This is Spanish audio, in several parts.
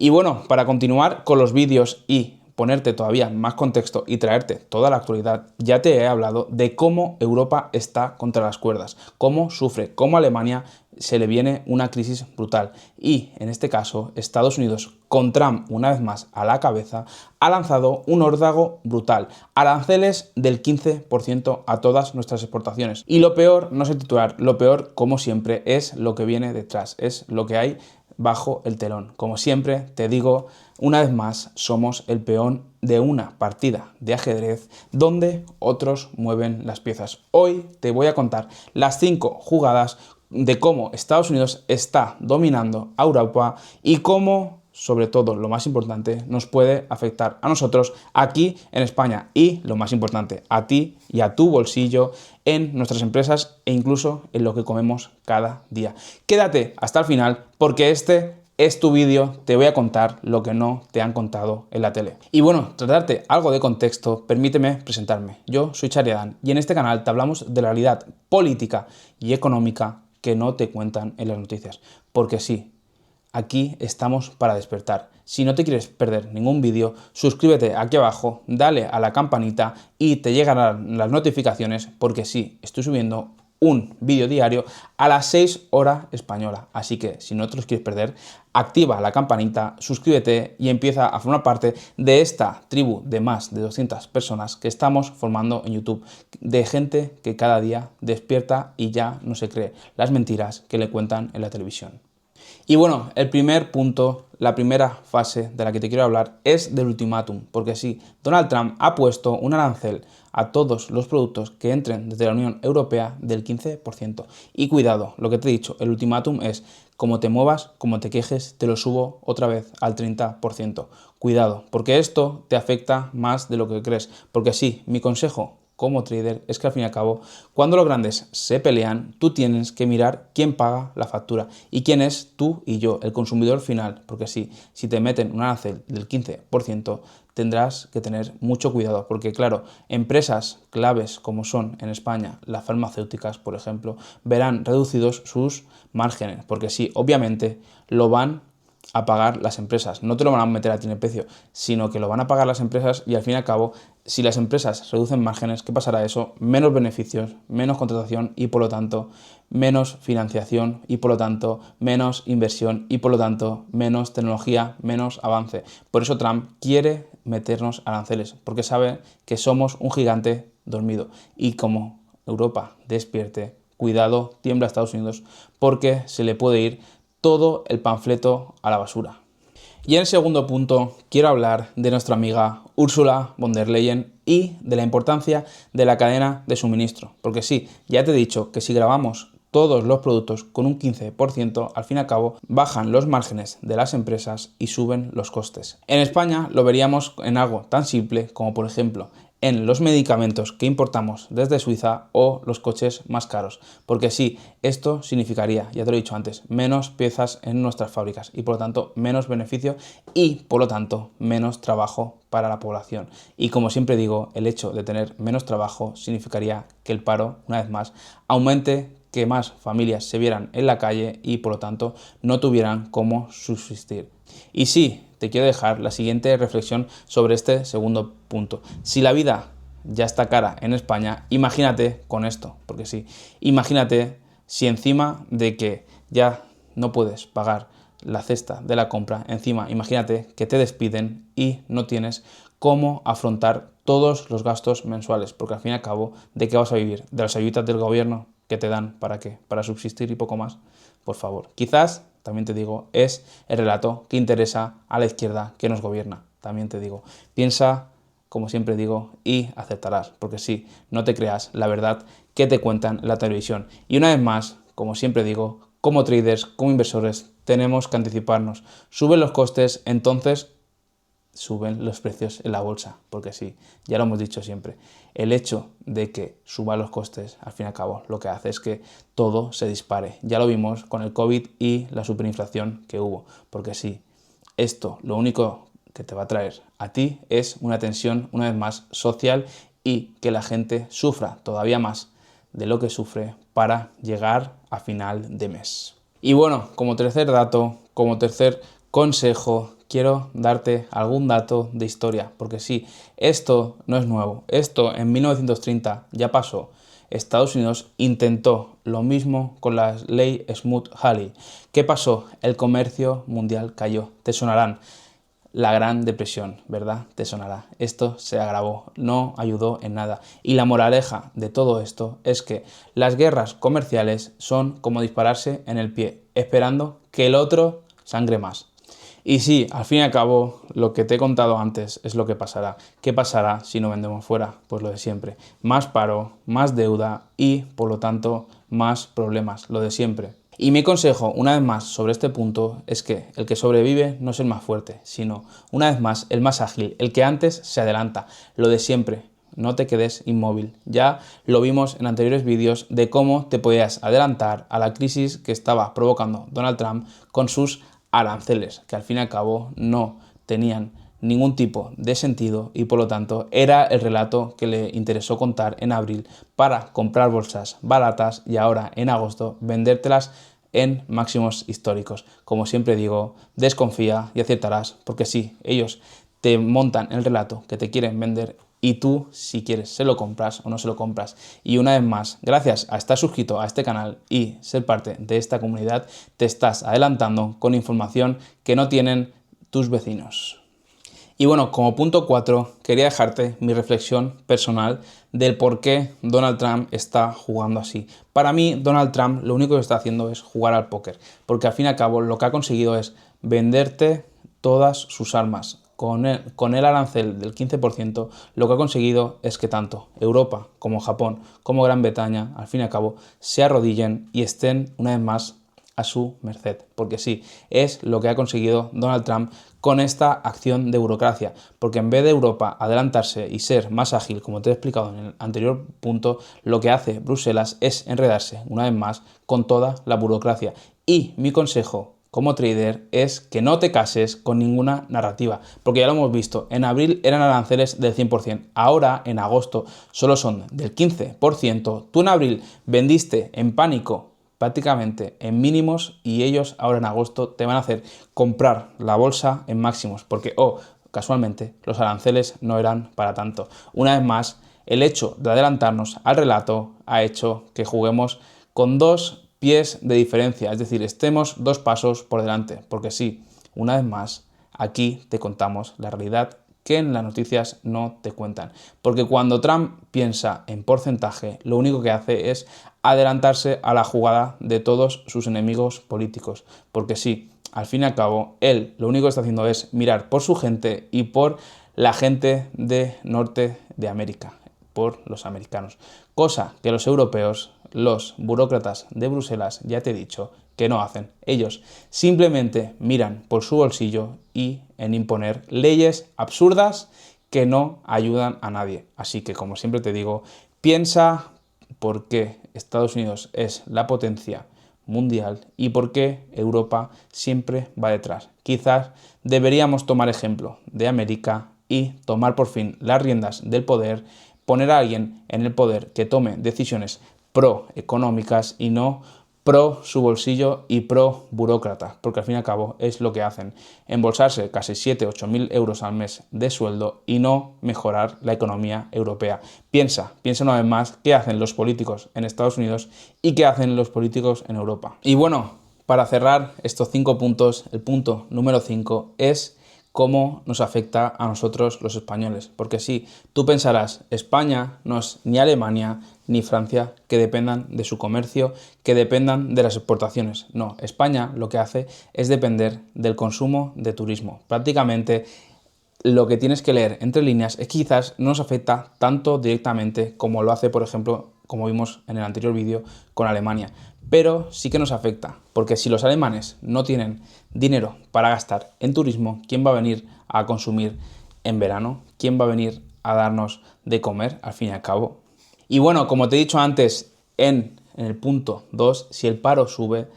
Y bueno, para continuar con los vídeos y ponerte todavía más contexto y traerte toda la actualidad, ya te he hablado de cómo Europa está contra las cuerdas, cómo sufre, cómo a Alemania se le viene una crisis brutal. Y en este caso, Estados Unidos, con Trump una vez más a la cabeza, ha lanzado un órdago brutal, aranceles del 15% a todas nuestras exportaciones. Y lo peor, no es el titular, lo peor, como siempre, es lo que viene detrás, es lo que hay bajo el telón. Como siempre, te digo, una vez más, somos el peón de una partida de ajedrez donde otros mueven las piezas. Hoy te voy a contar las 5 jugadas de cómo Estados Unidos está dominando a Europa y cómo, sobre todo, lo más importante, nos puede afectar a nosotros aquí en España y, lo más importante, a ti y a tu bolsillo en nuestras empresas e incluso en lo que comemos cada día. Quédate hasta el final porque este es tu vídeo, te voy a contar lo que no te han contado en la tele. Y bueno, tras darte algo de contexto, permíteme presentarme. Yo soy Xavi Adán y en este canal te hablamos de la realidad política y económica que no te cuentan en las noticias. Porque sí, aquí estamos para despertar. Si no te quieres perder ningún vídeo, suscríbete aquí abajo, dale a la campanita y te llegarán las notificaciones porque sí, estoy subiendo un vídeo diario a las 6 horas española. Así que si no te los quieres perder, activa la campanita, suscríbete y empieza a formar parte de esta tribu de más de 200 personas que estamos formando en YouTube, de gente que cada día despierta y ya no se cree las mentiras que le cuentan en la televisión. Y bueno, el primer punto, la primera fase de la que te quiero hablar es del ultimátum, porque sí, Donald Trump ha puesto un arancel a todos los productos que entren desde la Unión Europea del 15%. Y cuidado, lo que te he dicho, el ultimátum es, como te muevas, como te quejes, te lo subo otra vez al 30%. Cuidado, porque esto te afecta más de lo que crees, porque sí, mi consejo como trader es que al fin y al cabo, cuando los grandes se pelean, tú tienes que mirar quién paga la factura y quién es tú y yo, el consumidor final, porque sí, si te meten un arancel del 15%, tendrás que tener mucho cuidado, porque claro, empresas claves como son en España las farmacéuticas, por ejemplo, verán reducidos sus márgenes, porque sí, obviamente lo van a pagar las empresas. No te lo van a meter a ti en el precio, sino que lo van a pagar las empresas y al fin y al cabo, si las empresas reducen márgenes, ¿qué pasará eso? Menos beneficios, menos contratación y por lo tanto menos financiación y por lo tanto menos inversión y por lo tanto menos tecnología, menos avance. Por eso Trump quiere meternos aranceles, porque sabe que somos un gigante dormido y como Europa despierte, cuidado, tiembla Estados Unidos porque se le puede ir todo el panfleto a la basura. Y en el segundo punto quiero hablar de nuestra amiga Ursula von der Leyen y de la importancia de la cadena de suministro. Porque sí, ya te he dicho que si grabamos todos los productos con un 15%, al fin y al cabo bajan los márgenes de las empresas y suben los costes. En España lo veríamos en algo tan simple como por ejemplo en los medicamentos que importamos desde Suiza o los coches más caros. Porque sí, esto significaría, ya te lo he dicho antes, menos piezas en nuestras fábricas y por lo tanto menos beneficio y por lo tanto menos trabajo para la población. Y como siempre digo, el hecho de tener menos trabajo significaría que el paro, una vez más, aumente, que más familias se vieran en la calle y por lo tanto no tuvieran cómo subsistir. Y sí, te quiero dejar la siguiente reflexión sobre este segundo punto. Si la vida ya está cara en España, imagínate con esto, porque sí, imagínate si encima de que ya no puedes pagar la cesta de la compra, encima imagínate que te despiden y no tienes cómo afrontar todos los gastos mensuales, porque al fin y al cabo, ¿de qué vas a vivir? ¿De las ayudas del gobierno que te dan para qué? ¿Para subsistir y poco más? Por favor, quizás, también te digo, es el relato que interesa a la izquierda que nos gobierna, también te digo. Piensa, como siempre digo, y aceptarás, porque sí, no te creas la verdad que te cuentan en la televisión. Y una vez más, como siempre digo, como traders, como inversores, tenemos que anticiparnos. Suben los costes, entonces suben los precios en la bolsa, porque sí, ya lo hemos dicho siempre, el hecho de que suban los costes, al fin y al cabo, lo que hace es que todo se dispare. Ya lo vimos con el COVID y la superinflación que hubo, porque sí, esto lo único que te va a traer a ti es una tensión, una vez más, social y que la gente sufra todavía más de lo que sufre para llegar a final de mes. Y bueno, como tercer dato, como tercer consejo, quiero darte algún dato de historia, porque sí, esto no es nuevo. Esto en 1930 ya pasó. Estados Unidos intentó lo mismo con la ley Smoot-Hawley. ¿Qué pasó? El comercio mundial cayó. Te sonarán. La Gran Depresión, ¿verdad? Te sonará. Esto se agravó, no ayudó en nada. Y la moraleja de todo esto es que las guerras comerciales son como dispararse en el pie, esperando que el otro sangre más. Y sí, al fin y al cabo, lo que te he contado antes es lo que pasará. ¿Qué pasará si no vendemos fuera? Pues lo de siempre. Más paro, más deuda y, por lo tanto, más problemas. Lo de siempre. Y mi consejo, una vez más, sobre este punto es que el que sobrevive no es el más fuerte, sino, una vez más, el más ágil, el que antes se adelanta. Lo de siempre. No te quedes inmóvil. Ya lo vimos en anteriores vídeos de cómo te podías adelantar a la crisis que estaba provocando Donald Trump con sus aranceles, que al fin y al cabo no tenían ningún tipo de sentido y por lo tanto era el relato que le interesó contar en abril para comprar bolsas baratas y ahora en agosto vendértelas en máximos históricos. Como siempre digo, desconfía y aceptarás, porque sí, ellos te montan el relato que te quieren vender y tú, si quieres, se lo compras o no se lo compras. Y una vez más, gracias a estar suscrito a este canal y ser parte de esta comunidad, te estás adelantando con información que no tienen tus vecinos. Y bueno, como punto 4, quería dejarte mi reflexión personal del por qué Donald Trump está jugando así. Para mí, Donald Trump lo único que está haciendo es jugar al póker, porque al fin y al cabo lo que ha conseguido es venderte todas sus armas. Con el arancel del 15%, lo que ha conseguido es que tanto Europa como Japón como Gran Bretaña, al fin y al cabo, se arrodillen y estén una vez más a su merced, porque sí, es lo que ha conseguido Donald Trump con esta acción de burocracia, porque en vez de Europa adelantarse y ser más ágil, como te he explicado en el anterior punto, lo que hace Bruselas es enredarse una vez más con toda la burocracia. Y mi consejo como trader es que no te cases con ninguna narrativa, porque ya lo hemos visto, en abril eran aranceles del 100%, ahora en agosto solo son del 15%, tú en abril vendiste en pánico prácticamente en mínimos y ellos ahora en agosto te van a hacer comprar la bolsa en máximos, porque, casualmente, los aranceles no eran para tanto. Una vez más, el hecho de adelantarnos al relato ha hecho que juguemos con 2 pies de diferencia, es decir, estemos 2 pasos por delante, porque sí, una vez más, aquí te contamos la realidad que en las noticias no te cuentan. Porque cuando Trump piensa en porcentaje, lo único que hace es adelantarse a la jugada de todos sus enemigos políticos. Porque sí, al fin y al cabo, él lo único que está haciendo es mirar por su gente y por la gente de norte de América, por los americanos. Cosa que los europeos, los burócratas de Bruselas, ya te he dicho, que no hacen. Ellos simplemente miran por su bolsillo y en imponer leyes absurdas que no ayudan a nadie. Así que, como siempre te digo, piensa por qué Estados Unidos es la potencia mundial y por qué Europa siempre va detrás. Quizás deberíamos tomar ejemplo de América y tomar por fin las riendas del poder, poner a alguien en el poder que tome decisiones pro-económicas y no pro su bolsillo y pro burócrata, porque al fin y al cabo es lo que hacen, embolsarse casi 7-8 mil euros al mes de sueldo y no mejorar la economía europea. Piensa una vez más qué hacen los políticos en Estados Unidos y qué hacen los políticos en Europa. Y bueno, para cerrar estos 5 puntos, el punto número 5 es cómo nos afecta a nosotros los españoles. Porque sí, tú pensarás, España no es ni Alemania ni Francia que dependan de su comercio, que dependan de las exportaciones. No, España lo que hace es depender del consumo de turismo. Prácticamente lo que tienes que leer entre líneas es que quizás no nos afecta tanto directamente como lo hace, por ejemplo, como vimos en el anterior vídeo, con Alemania. Pero sí que nos afecta, porque si los alemanes no tienen dinero para gastar en turismo, ¿quién va a venir a consumir en verano? ¿Quién va a venir a darnos de comer, al fin y al cabo? Y bueno, como te he dicho antes, en el punto 2, si el paro sube,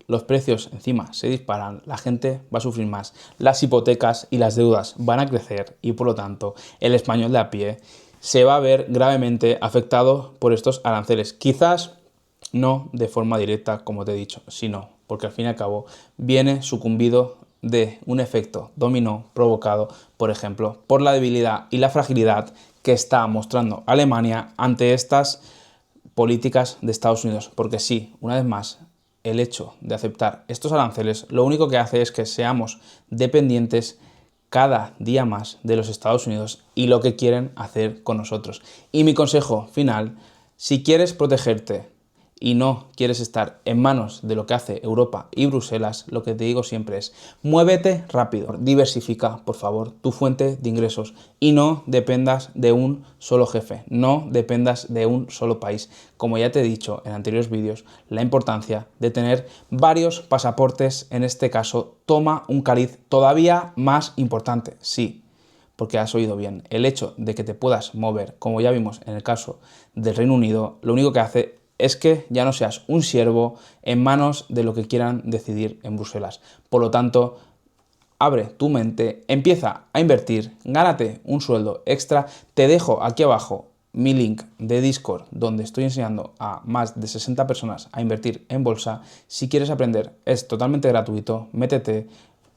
los precios encima se disparan, la gente va a sufrir más, las hipotecas y las deudas van a crecer y por lo tanto el español de a pie se va a ver gravemente afectado por estos aranceles. Quizás no de forma directa, como te he dicho, sino porque al fin y al cabo viene sucumbido de un efecto dominó provocado, por ejemplo, por la debilidad y la fragilidad que está mostrando Alemania ante estas políticas de Estados Unidos. Porque sí, una vez más, el hecho de aceptar estos aranceles lo único que hace es que seamos dependientes cada día más de los Estados Unidos y lo que quieren hacer con nosotros. Y mi consejo final, si quieres protegerte y no quieres estar en manos de lo que hace Europa y Bruselas, lo que te digo siempre es, muévete rápido, diversifica, por favor, tu fuente de ingresos y no dependas de un solo jefe, no dependas de un solo país. Como ya te he dicho en anteriores vídeos, la importancia de tener varios pasaportes, en este caso, toma un cariz todavía más importante, sí. Porque has oído bien, el hecho de que te puedas mover, como ya vimos en el caso del Reino Unido, lo único que hace es que ya no seas un siervo en manos de lo que quieran decidir en Bruselas. Por lo tanto, abre tu mente, empieza a invertir, gánate un sueldo extra. Te dejo aquí abajo mi link de Discord donde estoy enseñando a más de 60 personas a invertir en bolsa. Si quieres aprender, es totalmente gratuito, métete.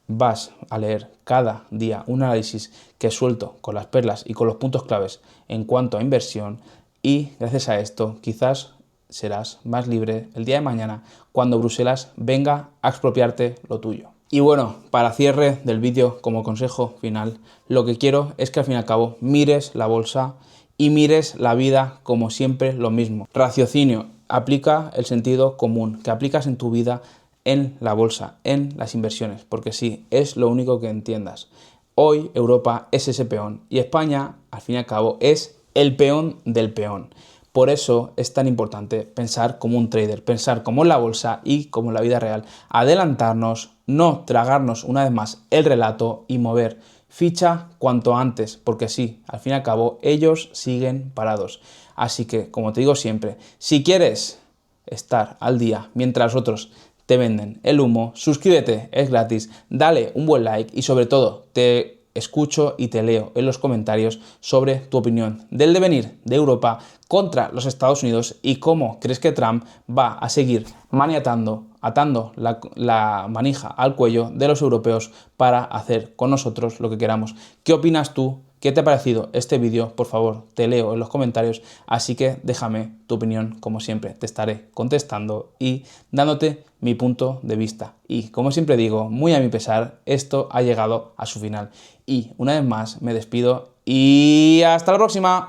Vas a leer cada día un análisis que suelto con las perlas y con los puntos claves en cuanto a inversión y gracias a esto quizás serás más libre el día de mañana cuando Bruselas venga a expropiarte lo tuyo. Y bueno, para cierre del vídeo, como consejo final, lo que quiero es que al fin y al cabo mires la bolsa y mires la vida como siempre lo mismo. Raciocinio, aplica el sentido común que aplicas en tu vida en la bolsa, en las inversiones, porque sí, es lo único que entiendas. Hoy Europa es ese peón y España, al fin y al cabo, es el peón del peón. Por eso es tan importante pensar como un trader, pensar como en la bolsa y como en la vida real. Adelantarnos, no tragarnos una vez más el relato y mover ficha cuanto antes, porque sí, al fin y al cabo, ellos siguen parados. Así que, como te digo siempre, si quieres estar al día mientras otros te venden el humo, suscríbete, es gratis, dale un buen like y sobre todo te escucho y te leo en los comentarios sobre tu opinión del devenir de Europa contra los Estados Unidos y cómo crees que Trump va a seguir atando la manija al cuello de los europeos para hacer con nosotros lo que queramos. ¿Qué opinas tú? ¿Qué te ha parecido este vídeo? Por favor, te leo en los comentarios, así que déjame tu opinión, como siempre, te estaré contestando y dándote mi punto de vista. Y como siempre digo, muy a mi pesar, esto ha llegado a su final. Y una vez más me despido y hasta la próxima.